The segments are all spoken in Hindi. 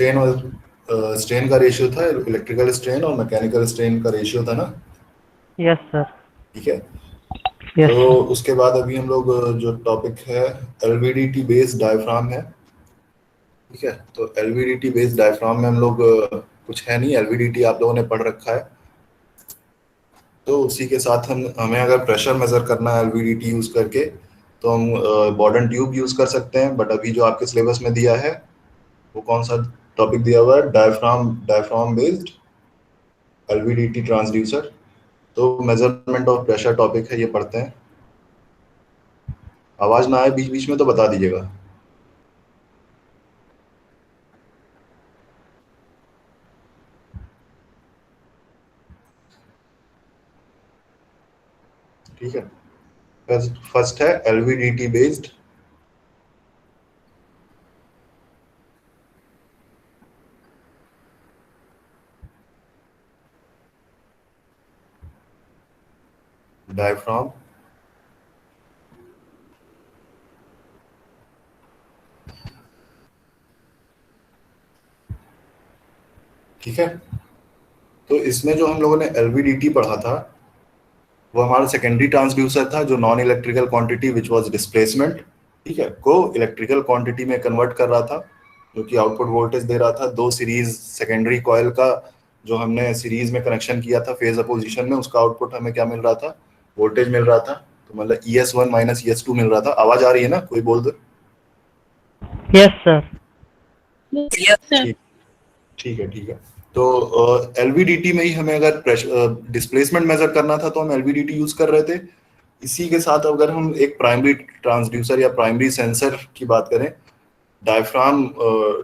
स्ट्रेन और स्ट्रेन का रेशियो था, इलेक्ट्रिकल स्ट्रेन और मैकेनिकल स्ट्रेन का रेशियो था ना। Yes sir. ठीक है, यस तो सर। उसके बाद अभी हम लोग जो टॉपिक है एलवीडीटी बेस्ड डायफ्राम है। ठीक है, तो एलवीडीटी बेस्ड डायफ्राम में हम लोग कुछ है नहीं, एलवीडीटी आप लोगों ने पढ़ रखा है। तो उसी के साथ हम हमें अगर प्रेशर मेजर करना है एलवीडीटी यूज करके तो हम बॉर्डन ट्यूब यूज कर सकते हैं, बट अभी जो आपके सिलेबस में दिया है वो कौन सा टॉपिक दिया हुआ है, diaphragm diaphragm based LVDT transducer. तो मेजरमेंट ऑफ प्रेशर टॉपिक है, ये पढ़ते हैं। आवाज ना आए बीच बीच में तो बता दीजिएगा। ठीक है, फर्स्ट है एलवीडीटी बेस्ड डायफ्राम। ठीक है, तो इसमें जो हम लोगों ने एलवीडीटी पढ़ा था वो हमारा सेकेंडरी ट्रांसड्यूसर था, जो non electrical quantity which was displacement, ठीक है, को इलेक्ट्रिकल क्वांटिटी में कन्वर्ट कर रहा था, जो कि आउटपुट वोल्टेज दे रहा था। दो सीरीज सेकेंडरी कॉइल का जो हमने सीरीज में कनेक्शन किया था फेज अपोजिशन में, उसका आउटपुट हमें क्या मिल रहा था, वोल्टेज मिल रहा था। तो मतलब ES1 माइनस ES2 मिल रहा था। आवाज आ रही है ना, कोई बोल दो। Yes sir. ठीक, ठीक है, ठीक है। तो एलवीडीटी में ही हमें अगर प्रेशर डिस्प्लेसमेंट मेजर करना था तो हम एलवीडीटी यूज कर रहे थे। इसी के साथ अगर हम एक प्राइमरी ट्रांसड्यूसर या प्राइमरी सेंसर की बात करें, डायफ्राम,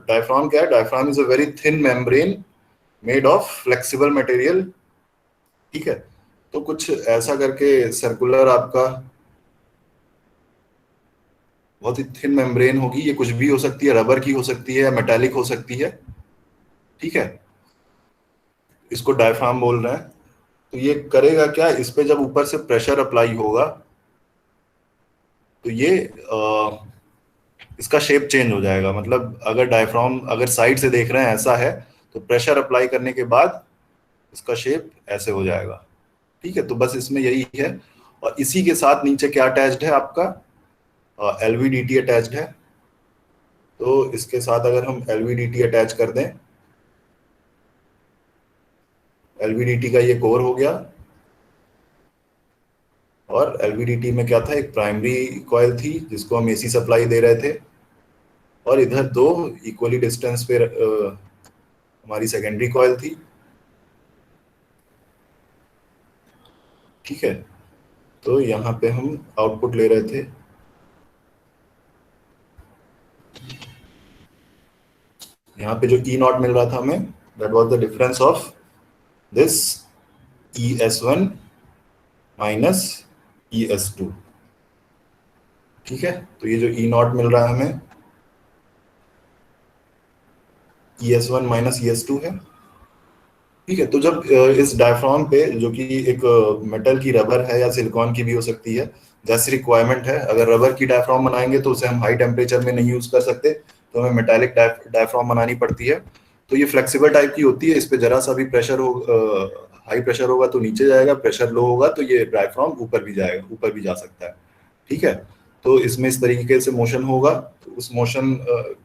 डायफ्राम क्या है, diaphragm is a very thin membrane made of flexible material. ठीक है, तो कुछ ऐसा करके सर्कुलर आपका बहुत ही थिन मेम्ब्रेन होगी। ये कुछ भी हो सकती है, रबर की हो सकती है, मेटालिक हो सकती है। ठीक है, इसको डायफ्राम बोल रहे हैं। तो ये करेगा क्या, इस पे जब ऊपर से प्रेशर अप्लाई होगा तो ये इसका शेप चेंज हो जाएगा। मतलब अगर डायफ्राम अगर साइड से देख रहे हैं ऐसा है, तो प्रेशर अप्लाई करने के बाद इसका शेप ऐसे हो जाएगा। ठीक है, तो बस इसमें यही है। और इसी के साथ नीचे क्या अटैच्ड है आपका, एलवीडीटी अटैच्ड है। तो इसके साथ अगर हम एलवीडीटी अटैच कर दें, एलवीडीटी का ये कोर हो गया। और एलवीडीटी में क्या था, एक प्राइमरी कॉइल थी जिसको हम एसी सप्लाई दे रहे थे, और इधर दो इक्वली डिस्टेंस पे हमारी सेकेंडरी कॉइल थी। ठीक है, तो यहाँ पे हम आउटपुट ले रहे थे। यहाँ पे जो ई नॉट मिल रहा था हमें, that was the difference of this ES1 minus ES2। ठीक है, तो ये जो ई नॉट मिल रहा है हमें, ES1 माइनस ES2 है। ठीक है, तो जब इस डायफ्राम पे, जो कि एक मेटल की रबर है या सिलिकॉन की भी हो सकती है, जैसी रिक्वायरमेंट है, अगर रबर की डायफ्राम बनाएंगे तो उसे हम हाई टेम्परेचर में नहीं यूज कर सकते, तो हमें मेटालिक डायफ्राम बनानी पड़ती है। तो ये फ्लेक्सिबल टाइप की होती है, इस पे जरा सा भी प्रेशर हो, हाई प्रेशर होगा तो नीचे जाएगा, प्रेशर लो होगा तो ये डायफ्राम ऊपर भी जाएगा, ऊपर भी जा सकता है। ठीक है, तो इसमें इस तरीके से मोशन होगा। तो उस मोशन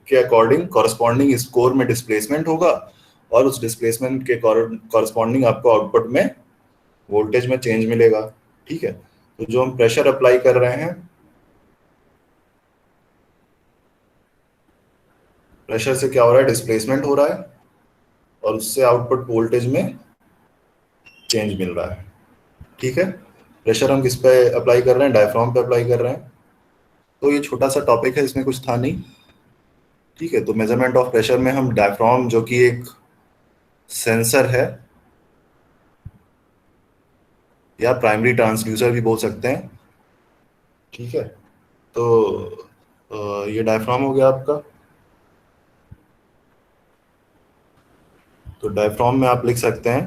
के अकॉर्डिंग कॉरस्पॉन्डिंग इस कोर में डिस्प्लेसमेंट होगा, और उस डिस्प्लेसमेंट के कॉरस्पॉन्डिंग आपको आउटपुट में वोल्टेज में चेंज मिलेगा। ठीक है, तो जो हम प्रेशर अप्लाई कर रहे हैं, प्रेशर से क्या हो रहा है, डिस्प्लेसमेंट हो रहा है, और उससे आउटपुट वोल्टेज में चेंज मिल रहा है। ठीक है, प्रेशर हम किस पे अप्लाई कर रहे हैं, डायफ्राम पे अप्लाई कर रहे हैं। तो ये छोटा सा टॉपिक है, इसमें कुछ था नहीं। ठीक है, तो मेजरमेंट ऑफ प्रेशर में हम डायफ्राम, जो कि एक सेंसर है या प्राइमरी ट्रांसड्यूसर भी बोल सकते हैं। ठीक है, तो ये डायफ्राम हो गया आपका। तो डायफ्राम में आप लिख सकते हैं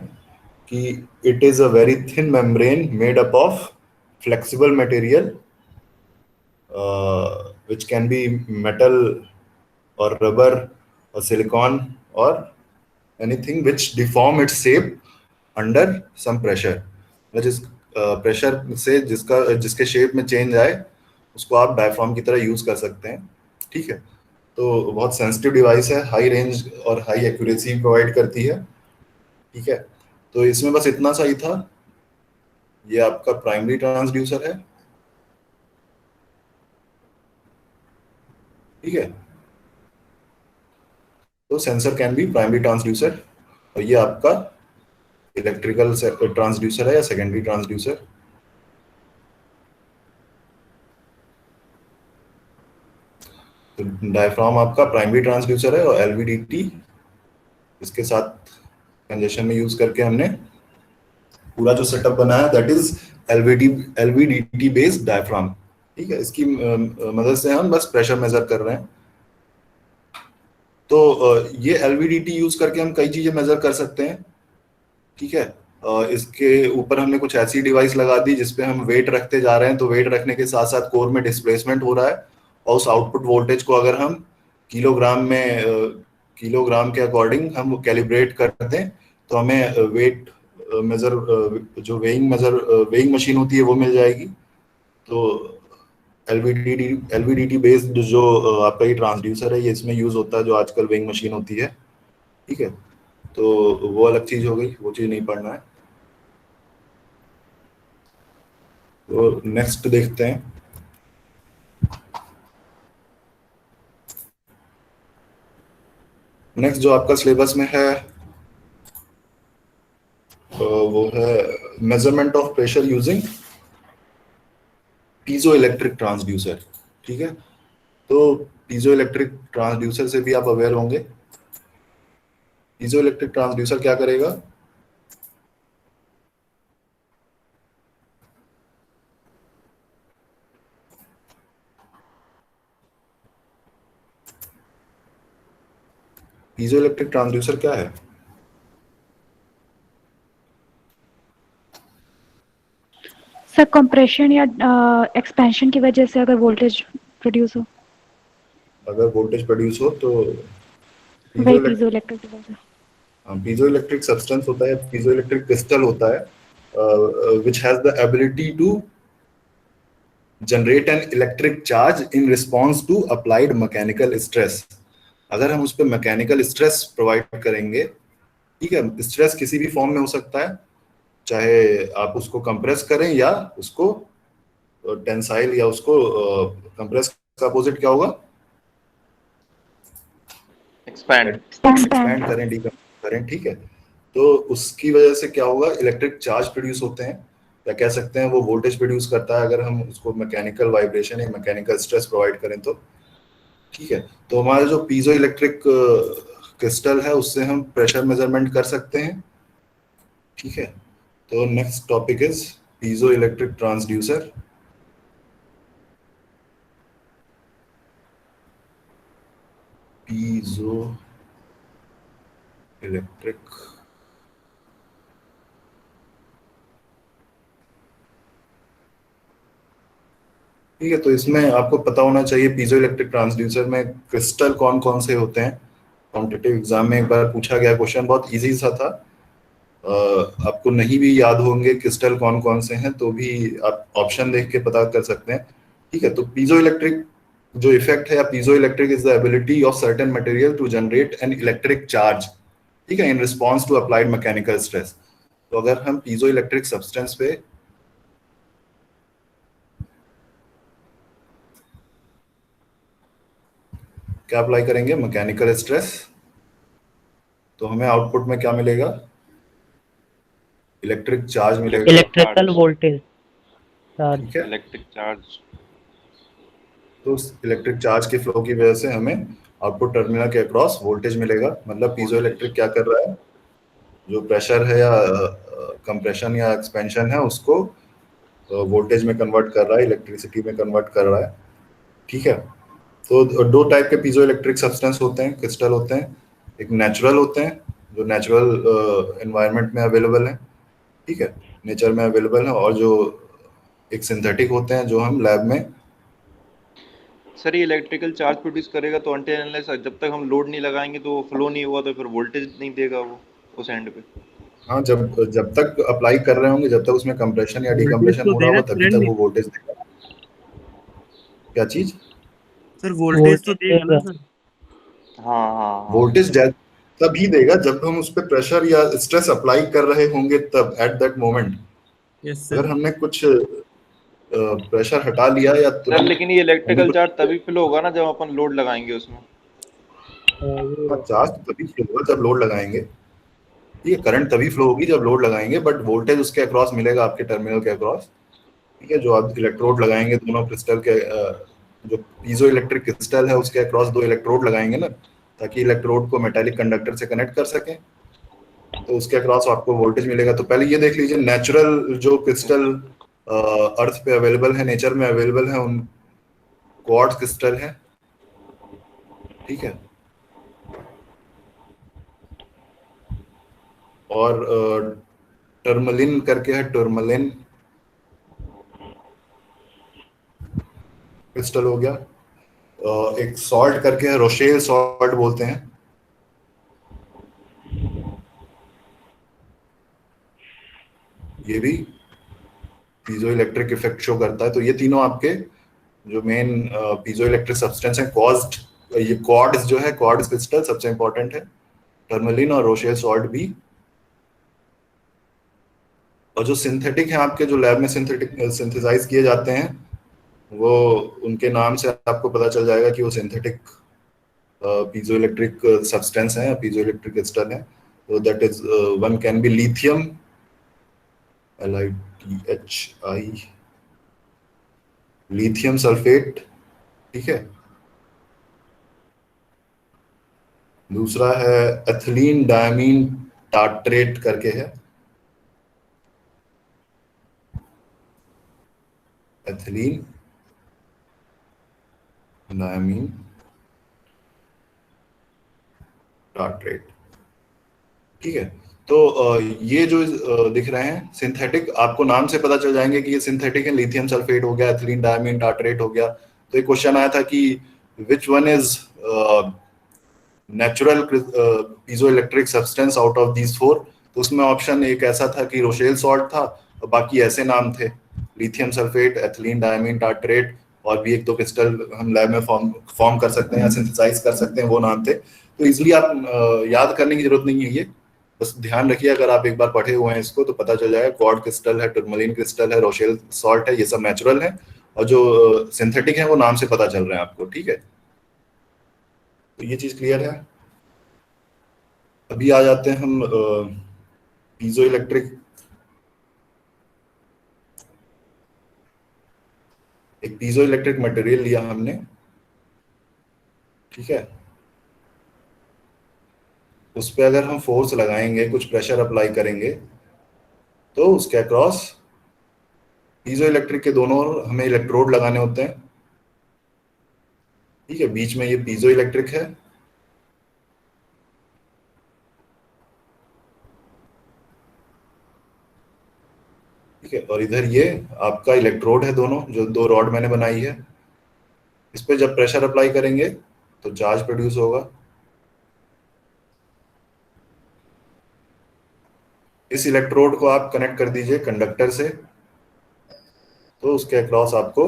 कि it is a very thin membrane made up of flexible material which can be metal or rubber or silicon और anything which deform its shape under some pressure, जिस प्रेशर से जिसके शेप में चेंज आए उसको आप डायफ्राम की तरह यूज कर सकते हैं। ठीक है, तो बहुत सेंसिटिव डिवाइस है, हाई रेंज और हाई एक्यूरेसी प्रोवाइड करती है। ठीक है, तो इसमें बस इतना सा ही था। ये आपका प्राइमरी ट्रांसड्यूसर है। ठीक है, तो sensor can be primary transducer, और ये आपका इलेक्ट्रिकल ट्रांसड्यूसर है या सेकेंडरी ट्रांसड्यूसर। तो डायफ्राम आपका प्राइमरी ट्रांसड्यूसर है और एलवीडीटी इसके साथ कंजेशन में यूज करके हमने पूरा जो सेटअप बनाया that is LVDT based diaphragm. ठीक है, इसकी मदद से हम बस प्रेशर मेजर कर रहे हैं। तो ये एलवीडीटी यूज करके हम कई चीजें मेजर कर सकते हैं। ठीक है, इसके ऊपर हमने कुछ ऐसी डिवाइस लगा दी जिसपे हम वेट रखते जा रहे हैं, तो वेट रखने के साथ साथ कोर में डिस्प्लेसमेंट हो रहा है, और उस आउटपुट वोल्टेज को अगर हम किलोग्राम में किलोग्राम के अकॉर्डिंग हम कैलिब्रेट कर दें तो हमें वेट मेजर जो वेइंग मशीन होती है वो मिल जाएगी। तो एलवीडीटी बेस्ड जो आपका ये ट्रांसड्यूसर है ये इसमें यूज होता है, जो आजकल वेइंग मशीन होती है। ठीक है, तो वो अलग चीज हो गई, वो चीज नहीं पढ़ना है। तो नेक्स्ट देखते हैं। नेक्स्ट जो आपका सिलेबस में है वो है measurement of pressure using piezo electric transducer. ठीक है, तो पीजो इलेक्ट्रिक ट्रांसड्यूसर से भी आप अवेयर होंगे। पीजो इलेक्ट्रिक ट्रांसड्यूसर क्या करेगा? पीजो इलेक्ट्रिक ट्रांसड्यूसर क्या है? सर कंप्रेशन या एक्सपेंशन की वजह से अगर वोल्टेज प्रोड्यूस हो, अगर वोल्टेज प्रोड्यूस हो तो वही पीजो इलेक्ट्रिक की वजह। पीजो इलेक्ट्रिक सब्सटेंस होता है, पीजो इलेक्ट्रिक क्रिस्टल होता है which has the ability to generate an electric charge in response to applied mechanical stress. अगर हम उस पर मैकेनिकल स्ट्रेस प्रोवाइड करेंगे, ठीक है, स्ट्रेस किसी भी फॉर्म में हो सकता है, चाहे आप उसको कंप्रेस करें या उसको टेंसाइल, या उसको कंप्रेस का अपोजिट क्या होगा? एक्सपैंड करें, डीकंप्रेस करें। ठीक है, तो उसकी वजह से क्या होगा? इलेक्ट्रिक चार्ज प्रोड्यूस होते हैं, या कह सकते हैं वो वोल्टेज प्रोड्यूस करता है अगर हम उसको मैकेनिकल वाइब्रेशन या मैकेनिकल स्ट्रेस प्रोवाइड करें तो। ठीक है, तो हमारा जो पीजो इलेक्ट्रिक क्रिस्टल है उससे हम प्रेशर मेजरमेंट कर सकते हैं। ठीक है, तो next topic is piezo electric transducer. Piezo electric ठीक है, तो इसमें आपको पता होना चाहिए पीजो इलेक्ट्रिक ट्रांसड्यूसर में क्रिस्टल कौन कौन से होते हैं। कॉम्पिटिटिव एग्जाम में एक बार पूछा गया क्वेश्चन, बहुत इजी सा था। आपको नहीं भी याद होंगे क्रिस्टल कौन कौन से हैं तो भी आप ऑप्शन देख के पता कर सकते हैं। ठीक है, तो पीजो इलेक्ट्रिक जो इफेक्ट है, piezoelectric is the ability of certain material to generate an electric charge, ठीक है, in response to applied mechanical stress. तो अगर हम पीजो इलेक्ट्रिक सब्सटेंस पे क्या अप्लाई करेंगे? मैकेनिकल स्ट्रेस, तो हमें आउटपुट में क्या मिलेगा? इलेक्ट्रिक चार्ज मिलेगा, इलेक्ट्रिकल वोल्टेज चार्ज। ठीक है, इलेक्ट्रिक चार्ज। तो उस इलेक्ट्रिक चार्ज के फ्लो की वजह से हमें आउटपुट टर्मिनल के अक्रॉस वोल्टेज मिलेगा। मतलब पीजो इलेक्ट्रिक क्या कर रहा है? जो प्रेशर है या कंप्रेशन या एक्सपेंशन है उसको वोल्टेज में कन्वर्ट कर रहा है, इलेक्ट्रिसिटी में कन्वर्ट कर रहा है। ठीक है, तो दो टाइप के पीजो इलेक्ट्रिक सब्सटेंस होते हैं, क्रिस्टल होते हैं। एक नेचुरल होते हैं जो नेचुरल एनवायरनमेंट में अवेलेबल है, ठीक है, नेचर में अवेलेबल है, और जो एक सिंथेटिक होते हैं जो हम लैब में सर ये इलेक्ट्रिकल चार्ज प्रोड्यूस करेगा तो अनटिल अनलेस जब तक हम लोड नहीं लगाएंगे तो फ्लो नहीं हुआ तो फिर वोल्टेज नहीं देगा वो उस एंड पे। हाँ, जब जब तक अप्लाई कर रहे होंगे, जब तक उसमें कंप्रेशन या वोल्टेज डिकम्प्रेशन तो हो रहा देगा, होगा, तभी करंट तक नहीं। वो वोल्टेज देगा। क्या चीज? सर वोल्टेज तो वोल्टेज देगा ना देगा। सर। हाँ हाँ हाँ वोल्टेज तभी देगा जब हम उस पर प्रेशर या स्ट्रेस अप्लाई कर रहे होंगे, तब एट दैट मोमेंट। यस अगर सर। हमने कुछ प्रेशर हटा लिया या सर, तुरंत लेकिन ये हमने इलेक्ट्रिकल कुछ, चार्ज तभी फ्लो होगा ना जब अपन लोड लगाएंगे उसमें। चार्ज तो तभी फ्लो होगा जब लोड लगाएंगे। ठीक है, करंट तभी फ्लो होगी जब लोड लगाएंगे, बट वोल्टेज उसके अक्रॉस मिलेगा, आपके टर्मिनल के अक्रॉस। ठीक है, जो आप इलेक्ट्रोड लगाएंगे दोनों क्रिस्टल के, जो पीजो इलेक्ट्रिक क्रिस्टल है उसके अक्रॉस 2 इलेक्ट्रोड लगाएंगे ना, ताकि इलेक्ट्रोड को मेटालिक कंडक्टर से कनेक्ट कर सकें, तो उसके अक्रॉस आपको वोल्टेज मिलेगा। तो पहले ये देख लीजिए, नेचुरल जो क्रिस्टल अर्थ पे अवेलेबल है, नेचर में अवेलेबल है, उन क्वार्ट्ज क्रिस्टल है। ठीक है, और टर्मलिन करके है, टर्मलिन क्रिस्टल हो गया। एक सॉल्ट करके है, रोशेल सॉल्ट बोलते हैं। ये भी पीजो इलेक्ट्रिक इफेक्ट शो करता है। तो ये तीनों आपके जो मेन पीजो इलेक्ट्रिक सब्सटेंस है, कॉज्ड, ये क्वार्ट्ज जो है, क्वार्ट्ज क्रिस्टल सबसे इंपॉर्टेंट है, टर्मलिन और रोशेल सॉल्ट भी। और जो सिंथेटिक है आपके, जो लैब में सिंथेसाइज किए जाते हैं, वो उनके नाम से आपको पता चल जाएगा कि वो सिंथेटिक पीजो इलेक्ट्रिक सब्सटेंस है, पीजो इलेक्ट्रिक क्रिस्टल है। तो that is one can be lithium, LiThi, lithium sulphate. ठीक है, दूसरा है एथिलीन डायमीन टार्ट्रेट करके है, एथिलीन डायमीन टार्ट्रेट। ठीक है, तो ये जो दिख रहे हैं सिंथेटिक, आपको नाम से पता चल जाएंगे कि ये सिंथेटिक है। लिथियम सल्फेट हो गया, एथिलीन डायमीन टार्ट्रेट हो गया। तो एक क्वेश्चन आया था कि which one is natural piezo electric substance out of these 4। तो उसमें ऑप्शन एक ऐसा था कि रोशेल सॉल्ट था, और बाकी ऐसे नाम थे, lithium sulphate, ethylene diamine tartrate, और भी एक दो क्रिस्टल हम लैब में फॉर्म कर सकते हैं या सिंथेसाइज कर सकते हैं, वो नाम थे। तो इसलिए आप याद करने की जरूरत नहीं है, ये बस ध्यान रखिए। अगर आप एक बार पढ़े हुए हैं इसको तो पता चल जाएगा, क्वार्ट क्रिस्टल है, टर्मलिन क्रिस्टल है, रोशेल सॉल्ट है, ये सब नेचुरल है, और जो सिंथेटिक है वो नाम से पता चल रहे हैं आपको। ठीक है, तो ये चीज क्लियर है। अभी आ जाते हैं हम पीजो इलेक्ट्रिक। एक पीजो इलेक्ट्रिक मटेरियल लिया हमने, ठीक है, उस पर अगर हम फोर्स लगाएंगे, कुछ प्रेशर अप्लाई करेंगे, तो उसके अक्रॉस पीजो इलेक्ट्रिक के दोनों ओर हमें इलेक्ट्रोड लगाने होते हैं। ठीक है, बीच में ये पीजो इलेक्ट्रिक है, ठीक है, और इधर ये आपका इलेक्ट्रोड है, दोनों जो 2 रॉड मैंने बनाई है। इस पे जब प्रेशर अप्लाई करेंगे तो चार्ज प्रोड्यूस होगा। इस इलेक्ट्रोड को आप कनेक्ट कर दीजिए कंडक्टर से, तो उसके अक्रॉस आपको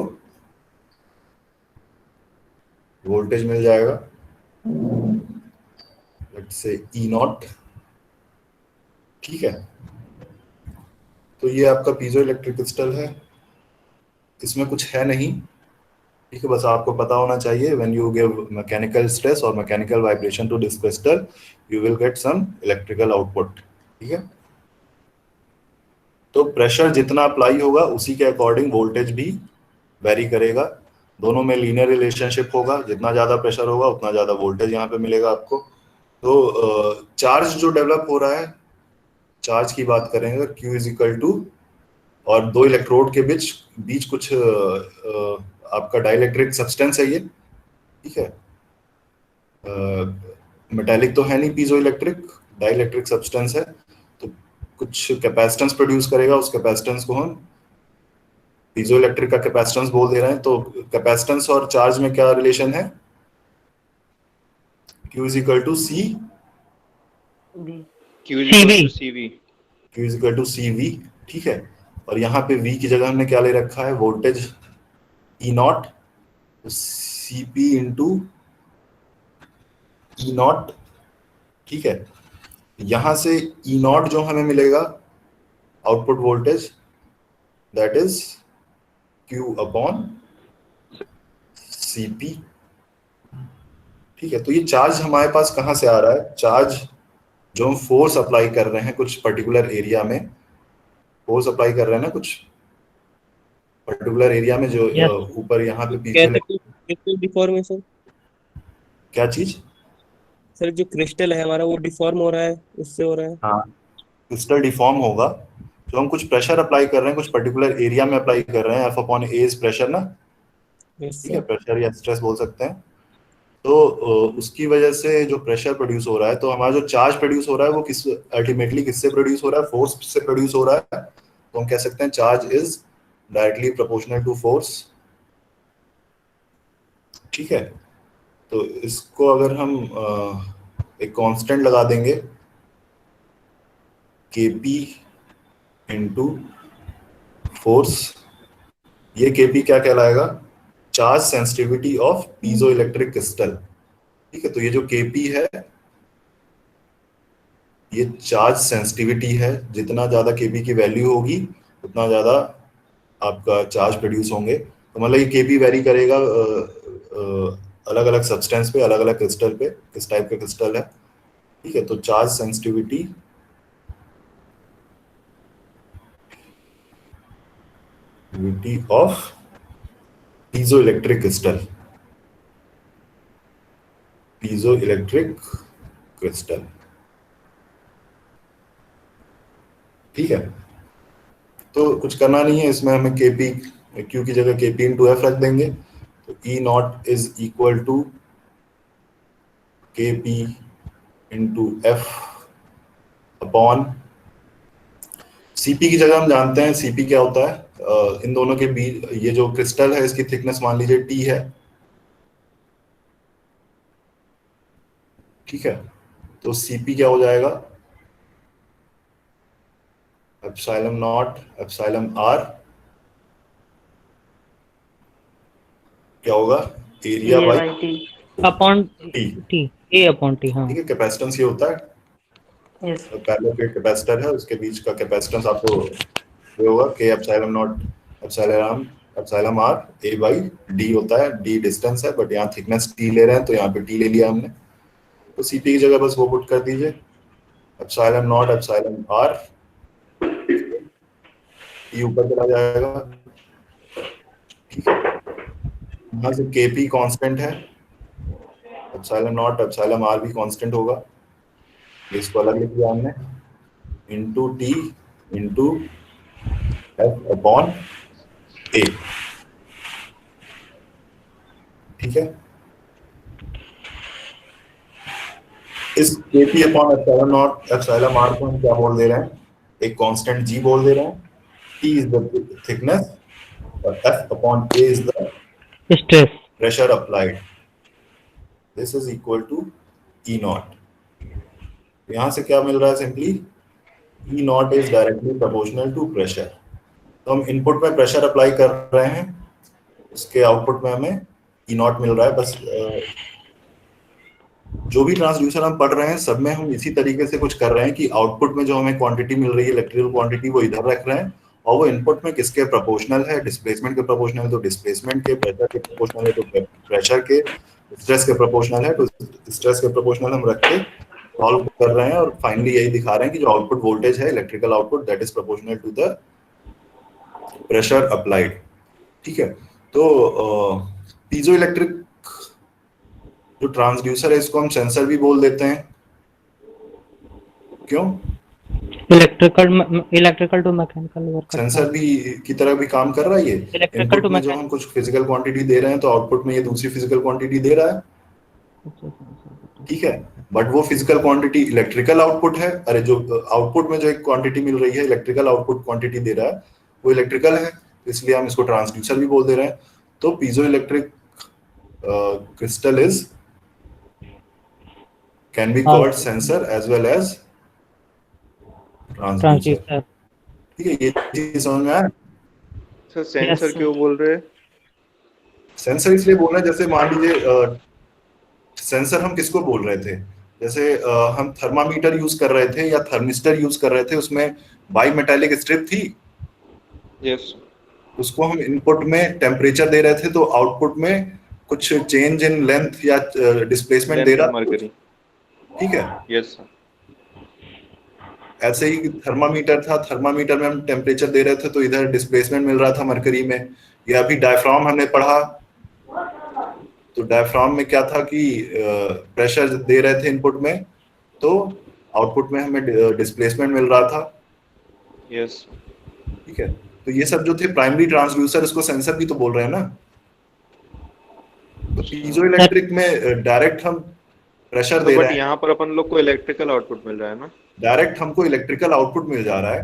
वोल्टेज मिल जाएगा, लेट्स से E0। ठीक है, तो ये आपका पीजो इलेक्ट्रिक क्रिस्टल है, इसमें कुछ है नहीं। ठीक है, बस आपको पता होना चाहिए, when you give mechanical stress और mechanical vibration to this crystal, you will get some electrical output. ठीक है, तो प्रेशर जितना अप्लाई होगा उसी के अकॉर्डिंग वोल्टेज भी वेरी करेगा। दोनों में लीनियर रिलेशनशिप होगा, जितना ज्यादा प्रेशर होगा उतना ज्यादा वोल्टेज यहाँ पे मिलेगा आपको। तो चार्ज जो डेवलप हो रहा है, चार्ज की बात करेंगे, Q इज इक्वल टू, और 2 इलेक्ट्रोड के बीच बीच कुछ आपका डाइलेक्ट्रिक सब्सटेंस है ये। ठीक है, मेटेलिक तो है नहीं पीजो इलेक्ट्रिक, डाइलेक्ट्रिक सब्सटेंस है, तो कुछ कैपेसिटेंस प्रोड्यूस करेगा। उस कैपेसिटेंस को हम पीजो इलेक्ट्रिक का कैपेसिटेंस बोल दे रहे हैं, तो कैपेसिटेंस और चार्ज में क्या रिलेशन है? Q is equal to C, Q is equal to CV। Q is equal to C V, ठीक है। और यहाँ पे V की जगह हमने क्या ले रखा है? Voltage E naught, C P into E naught, ठीक है। यहां से ई नॉट जो हमें मिलेगा output voltage, that is Q upon Cp, ठीक है। तो ये चार्ज हमारे पास कहाँ से आ रहा है? चार्ज जो हम फोर्स अप्लाई कर रहे हैं कुछ पर्टिकुलर एरिया में, फोर्स अप्लाई कर रहे हैं ना कुछ पर्टिकुलर एरिया में, जो Yes. ऊपर यहाँ पे कहते पीछे हैं क्रिस्टल डिफॉर्मेशन। क्या चीज? सर जो क्रिस्टल है हमारा वो डिफॉर्म हो रहा है, उससे हो रहा है। हाँ, क्रिस्टल डिफॉर्म होगा। जो हम कुछ प्रेशर अप्लाई कर रहे हैं कुछ पर्टिकुलर एरिया में अप्लाई कर रहे हैं, F upon A is pressure ना, यस ठीक है, सर। प्रेशर या स्ट्रेस बोल सकते हैं। तो उसकी वजह से जो प्रेशर प्रोड्यूस हो रहा है, तो हमारा जो चार्ज प्रोड्यूस हो रहा है वो किस अल्टीमेटली किससे प्रोड्यूस हो रहा है? फोर्स से प्रोड्यूस हो रहा है। तो हम कह सकते हैं charge is directly proportional to force, ठीक है। तो इसको अगर हम एक कांस्टेंट लगा देंगे Kp इंटू फोर्स, ये Kp क्या कहलाएगा? Charge sensitivity of piezo electric crystal, ठीक है। तो ये जो Kp है ये चार्ज सेंसिटिविटी है, जितना ज्यादा Kp की वैल्यू होगी उतना ज्यादा आपका चार्ज प्रोड्यूस होंगे। तो मतलब ये Kp वेरी करेगा अलग अलग सब्सटेंस पे, अलग अलग क्रिस्टल पे, किस टाइप का क्रिस्टल है, ठीक है। तो charge sensitivity of piezo electric crystal, piezo electric crystal, ठीक है। तो कुछ करना नहीं है इसमें, हमें Kp Q की जगह Kp इंटू एफ रख देंगे। तो E naught is equal to Kp into F upon Cp की जगह हम जानते हैं Cp क्या होता है, इन दोनों के बीच ये जो क्रिस्टल है इसकी थिकनेस मान लीजिए T है, ठीक है। तो Cp क्या हो जाएगा? एप्सिलॉन नॉट एप्सिलॉन r, क्या होगा? Area by upon T, T, A upon T. हाँ ठीक है। कैपेसिटेंस ये होता है, तो पहले पे कैपेसिटर है उसके बीच का कैपेसिटेंस आपको ये होगा K epsilon not epsilon r a by d होता है। d डिस्टेंस है, बट यहाँ थिकनेस T ले रहे हैं तो यहाँ पे T ले लिया हमने। तो Cp की जगह बस वो पुट कर दीजिए, epsilon not epsilon r, T ऊपर चला जाएगा, ठीक है। यहाँ से Kp कांस्टेंट है, एप्सिलॉन नॉट एप्सिलॉन r भी कांस्टेंट होगा, इसको अलग लिख दिया हमने, into T into F upon A, ठीक है। इस Kp upon epsilon not epsilon r को हम क्या बोल दे रहे हैं? एक कांस्टेंट G बोल दे रहे हैं। T इज द थिकनेस और F upon A is the stress. pressure applied. This is equal to E naught. यहाँ से क्या मिल रहा है? Simply E naught is directly proportional to pressure. तो हम इनपुट में प्रेशर अप्लाई कर रहे हैं, उसके आउटपुट में हमें E naught मिल रहा है। बस जो भी ट्रांसड्यूसर हम पढ़ रहे हैं सब में हम इसी तरीके से कुछ कर रहे हैं कि आउटपुट में जो हमें क्वांटिटी मिल रही है इलेक्ट्रिकल क्वांटिटी वो इधर रख रहे हैं, और वो इनपुट में किसके प्रोपोर्शनल है? डिस्प्लेसमेंट के प्रोपोर्शनल है तो डिस्प्लेसमेंट के, प्रेशर के प्रोपोर्शनल है तो प्रेशर के, स्ट्रेस के प्रोपोर्शनल है तो स्ट्रेस के प्रोपोर्शनल हम रख के सॉल्व कर रहे हैं। और फाइनली यही दिखा रहे हैं कि जो आउटपुट वोल्टेज है electrical output that is proportional to the pressure applied, ठीक है। तो पीजो इलेक्ट्रिक जो ट्रांसड्यूसर है इसको हम सेंसर भी बोल देते हैं, क्यों? Electrical to mechanical work. Sensor भी की तरह भी काम कर रहा है ये। इलेक्ट्रिकल इनपुट टू में जो हम कुछ फिजिकल क्वांटिटी दे रहे हैं तो आउटपुट में ये दूसरी फिजिकल क्वांटिटी दे रहा है, ठीक है। बट वो फिजिकल क्वांटिटी इलेक्ट्रिकल आउटपुट है, अरे जो आउटपुट में जो एक क्वांटिटी मिल रही है इलेक्ट्रिकल आउटपुट क्वांटिटी दे रहा है वो इलेक्ट्रिकल है। इसलिए हम इसको ट्रांसड्यूसर भी बोल दे रहे हैं। तो piezoelectric crystal is can be called sensor as well as transducer. Transducer. ठीक है, ये चीज समझ में आया? Sir sensor sir. क्यों बोल रहे हैं? सेंसर इसलिए बोल रहे हैं, जैसे मान लीजिए सेंसर हम किसको बोल रहे थे, जैसे हम थर्मामीटर यूज कर रहे थे या थर्मिस्टर यूज कर रहे थे, उसमें बाई मेटालिक स्ट्रिप थी, यस उसको हम इनपुट में टेम्परेचर दे रहे थे, तो आउटपुट में कुछ चेंज इन लेंथ या डिस्प्लेसमेंट दे रहा, मरकरी। ठीक है। Yes sir. ऐसे ही थर्मामीटर था, थर्मामीटर में हम टेम्परेचर दे रहे थे, तो इधर डिस्प्लेसमेंट मिल रहा था मरकरी में। या अभी डायफ्राम हमने पढ़ा, तो डायफ्राम में क्या था कि प्रेशर दे रहे थे इनपुट में, तो आउटपुट में हमें डिस्प्लेसमेंट मिल रहा था। यस ठीक है, तो ये सब जो थे प्राइमरी ट्रांसड्यूसर, इसको सेंसर भी तो बोल रहे हैं ना। तो पीजो इलेक्ट्रिक में डायरेक्ट हम प्रेशर दे रहे बट हैं, यहाँ पर अपन लोग को इलेक्ट्रिकल आउटपुट मिल रहा है ना, डायरेक्ट हमको इलेक्ट्रिकल आउटपुट मिल जा रहा है।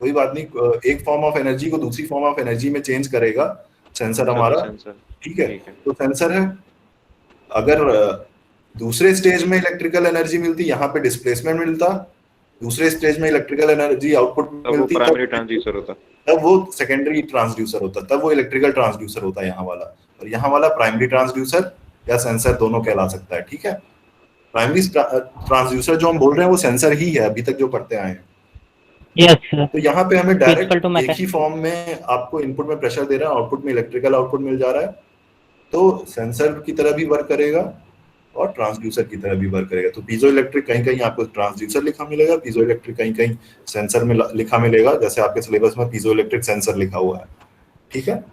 कोई बात नहीं, एक फॉर्म ऑफ एनर्जी को दूसरी फॉर्म ऑफ एनर्जी में चेंज करेगा सेंसर हमारा। सेंसर। ठीक है, तो सेंसर है। अगर दूसरे स्टेज में इलेक्ट्रिकल एनर्जी मिलती, यहाँ पे डिस्प्लेसमेंट मिलता, दूसरे स्टेज में इलेक्ट्रिकल एनर्जी आउटपुट मिलती, प्राइमरी ट्रांसड्यूसर होता, तब वो सेकेंडरी ट्रांसड्यूसर होता, तब वो इलेक्ट्रिकल ट्रांसड्यूसर होता यहाँ वाला। और यहाँ वाला प्राइमरी ट्रांसड्यूसर या सेंसर दोनों कहला सकता है। ठीक है, प्राइमरी ट्रांसड्यूसर जो हम बोल रहे हैं वो सेंसर ही है अभी तक जो पढ़ते आए हैं। Yes sir. तो यहाँ पे हमें डायरेक्ट Equal to एक ही फॉर्म में आपको इनपुट में प्रेशर दे रहा है, आउटपुट में इलेक्ट्रिकल आउटपुट मिल जा रहा है, तो सेंसर की तरह भी वर्क करेगा और ट्रांसड्यूसर की तरह भी वर्क करेगा। तो पीजो इलेक्ट्रिक कहीं कहीं आपको ट्रांसड्यूसर लिखा मिलेगा, पीजो इलेक्ट्रिक कहीं कहीं सेंसर में लिखा मिलेगा, जैसे आपके सिलेबस में पीजो इलेक्ट्रिक सेंसर लिखा हुआ है। ठीक है,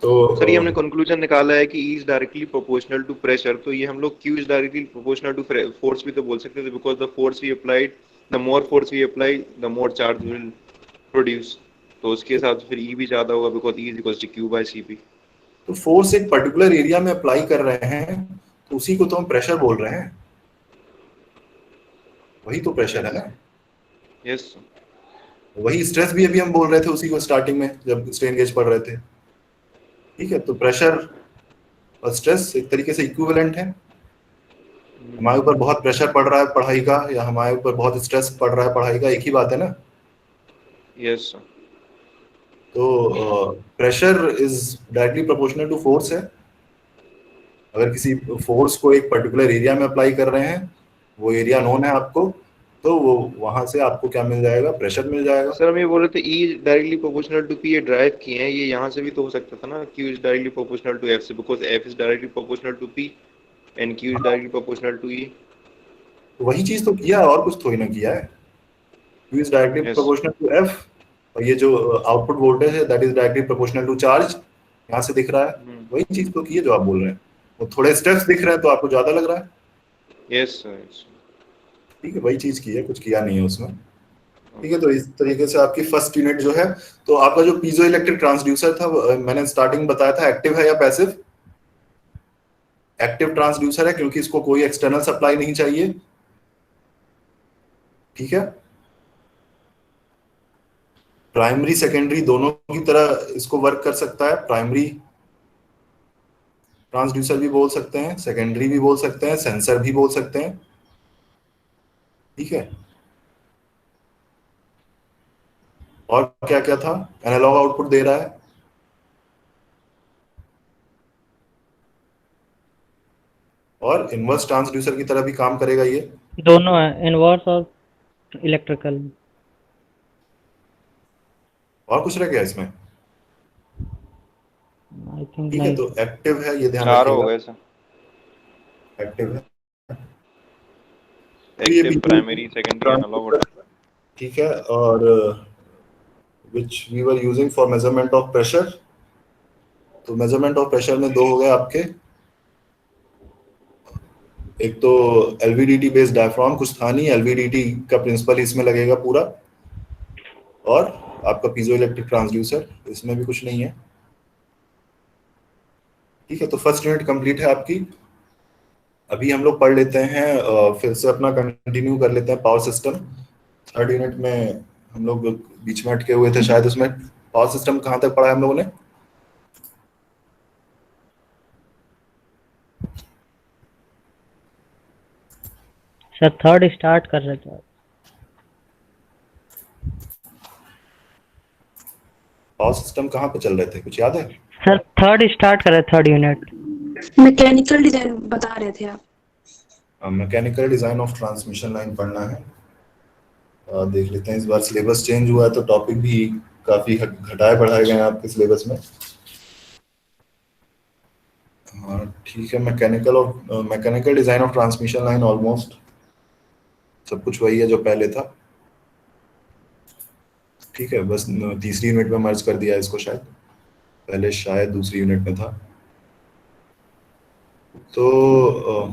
तो सर ये हमने कंक्लूजन निकाला है कि E is directly proportional to pressure, तो ये हम लोग Q is directly proportional to force भी तो बोल सकते थे, because the force we applied, the more force we apply the more charge will produce, तो उसके हिसाब से फिर E भी ज्यादा होगा, because E is equals to Q by Cp। तो फोर्स एक पर्टिकुलर एरिया में अप्लाई कर रहे हैं, तो उसी को तो हम प्रेशर बोल रहे हैं, वही तो प्रेशर है ना। यस वही स्ट्रेस भी अभी हम बोल रहे थे उसी को स्टार्टिंग में जब स्ट्रेन गेज पढ़ रहे थे। ठीक है, तो प्रेशर और स्ट्रेस एक तरीके से इक्विवेलेंट है। हमारे ऊपर बहुत प्रेशर पड़ रहा है पढ़ाई का, या हमारे ऊपर बहुत स्ट्रेस पड़ रहा है पढ़ाई का, एक ही बात है ना। यस तो pressure is directly proportional to force है। अगर किसी फोर्स को एक पर्टिकुलर एरिया में अप्लाई कर रहे हैं, वो एरिया नोन है आपको, तो वो वहां से आपको क्या मिल जाएगा, प्रेशर मिल जाएगा। सर हम ये बोल रहे थे E directly proportional to P, ये ड्राइव किए हैं, ये यहाँ से भी तो हो सकता था ना, Q is directly proportional to F से, because F is directly proportional to P and Q is directly proportional to E। तो वही चीज तो किया, और कुछ थोड़ी ना किया है। Q is directly proportional to F, और ये जो आउटपुट वोल्टेज है that is directly proportional to charge, यहाँ से दिख रहा है। वही चीज तो की है जो आप बोल रहे हैं। वो थोड़े स्टेप्स दिख रहे हैं तो आपको ज्यादा लग रहा है। Yes sir. ठीक है, वही चीज की है, कुछ किया नहीं है उसमें। ठीक है, तो इस तरीके से आपकी फर्स्ट यूनिट जो है, तो आपका जो पीजो इलेक्ट्रिक ट्रांसड्यूसर था, मैंने स्टार्टिंग बताया था एक्टिव है या पैसिव। एक्टिव ट्रांसड्यूसर है क्योंकि इसको कोई एक्सटर्नल सप्लाई नहीं चाहिए। ठीक है, प्राइमरी सेकेंडरी दोनों की तरह इसको वर्क कर सकता है। प्राइमरी ट्रांसड्यूसर भी बोल सकते हैं, सेकेंडरी भी बोल सकते हैं, सेंसर भी बोल सकते हैं। ठीक है, और क्या क्या था, एनालॉग आउटपुट दे रहा है, और इनवर्स ट्रांसड्यूसर की तरह भी काम करेगा ये। दोनों है, इनवर्स और इलेक्ट्रिकल। और कुछ रह गया इसमें? आई थिंक ठीक है, तो एक्टिव है, ये ध्यान चार हो रखिएगा, गए सर। एक्टिव है, एक्टिव, प्राइमरी, सेकेंडरी, एनालॉग। ठीक है, और which we were using for measurement of pressure। तो मेजरमेंट ऑफ प्रेशर में दो हो गए आपके, एक तो एलवीडीटी बेस्ड डायफ्राम, कुछ था नहीं, एलवीडीटी का प्रिंसिपल इसमें लगेगा पूरा, और आपका पीजो इलेक्ट्रिक ट्रांसड्यूसर, इसमें भी कुछ नहीं है। ठीक है, तो फर्स्ट यूनिट कंप्लीट है आपकी। अभी हम लोग पढ़ लेते हैं, फिर से अपना कंटिन्यू कर लेते हैं पावर सिस्टम। थर्ड यूनिट में हम लोग बीच में अटके हुए थे शायद, उसमें पावर सिस्टम कहाँ तक पढ़ा है हम लोगों ने? सर थर्ड स्टार्ट कर रहे थे। पावर सिस्टम कहाँ पे चल रहे थे, कुछ याद है? सर थर्ड स्टार्ट कर रहे, थर्ड यूनिट। मैकेनिकल डिजाइन बता रहे थे आप। Mechanical design of transmission line पढ़ना है। देख लेते हैं, इस बार सिलेबस चेंज हुआ है तो टॉपिक भी काफी घटाए बढ़ाए गए हैं आपके सिलेबस में। हाँ ठीक है, mechanical design of transmission line almost सब कुछ वही है जो पहले था। ठीक है, बस तीसरी यूनिट में मर्ज कर दिया इसको, शायद पहले शायद दूसरी यूनिट में था। तो